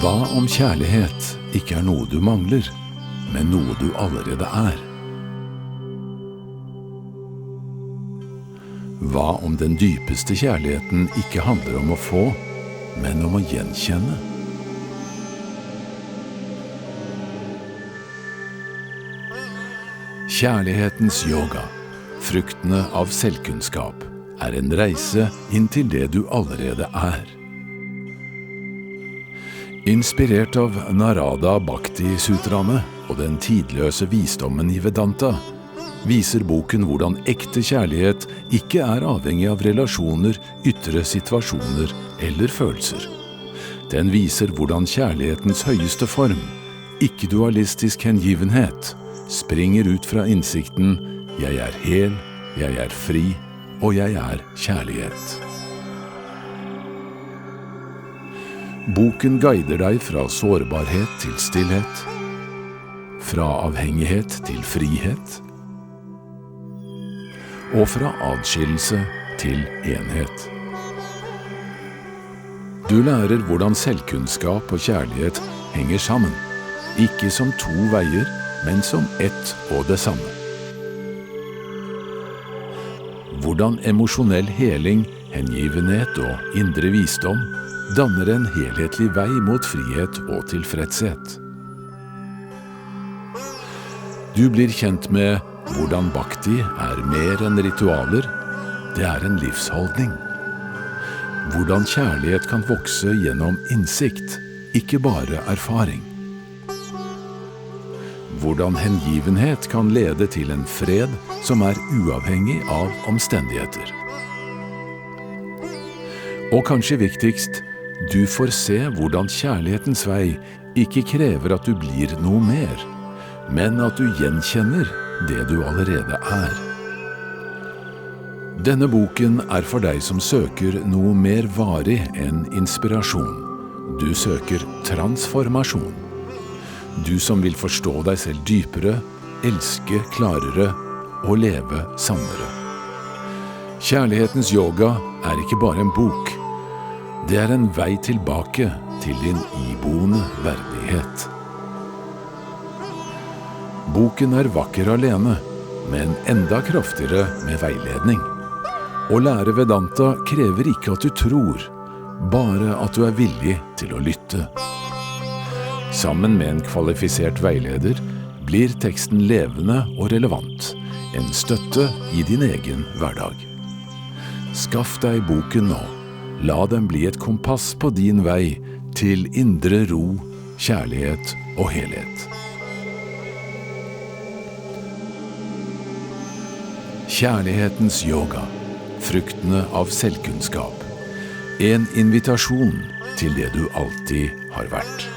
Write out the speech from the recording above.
Hva om kjærlighet ikke er noe du mangler, men noe du allerede er? Hva om den dypeste kjærligheten ikke handler om å få, men om å gjenkjenne? Kjærlighetens yoga, fruktene av selvkunnskap, er en reise inn til det du allerede er. Inspirert av Narada Bhakti-sutraene og den tidløse visdommen i Vedanta, viser boken hvordan ekte kjærlighet ikke er avhengig av relasjoner, ytre situasjoner eller følelser. Den viser hvordan kjærlighetens høyeste form, ikke-dualistisk hengivenhet, springer ut fra innsikten «Jeg er hel, jeg er fri, og jeg er kjærlighet». Boken guider deg fra sårbarhet til stillhet, fra avhengighet til frihet, og fra adskillelse til enhet. Du lærer hvordan selvkunnskap og kjærlighet henger sammen, ikke som to veier, men som ett og det samme. Hvordan emosjonell heling, hengivenhet og indre visdom danner en helhetlig vei mot frihet og tilfredshet. Du blir kjent med hvordan bhakti er mer enn ritualer, det er en livsholdning. Hvordan kjærlighet kan vokse gjennom innsikt, ikke bare erfaring. Hvordan hengivenhet kan lede til en fred som er uavhengig av omstendigheter. Og kanskje viktigst, du får se hvordan kjærlighetens vei ikke krever at du blir noe mer, men at du gjenkjenner det du allerede er. Denne boken er for deg som søker noe mer varig enn inspirasjon. Du søker transformasjon. Du som vil forstå deg selv dypere, elske klarere og leve sannere. Kjærlighetens yoga er ikke bare en bok. Det er en vei tilbake til din iboende verdighet. Boken er vakker alene, men enda kraftigere med veiledning. Å lære Vedanta krever ikke at du tror, bare at du er villig til å lytte. Sammen med en kvalifisert veileder blir teksten levende og relevant, en støtte i din egen hverdag. Skaff deg boken nå. La den bli et kompass på din vei til indre ro, kjærlighet og helhet. Kjærlighetens yoga, fruktene av selvkunnskap. En invitasjon til det du alltid har vært.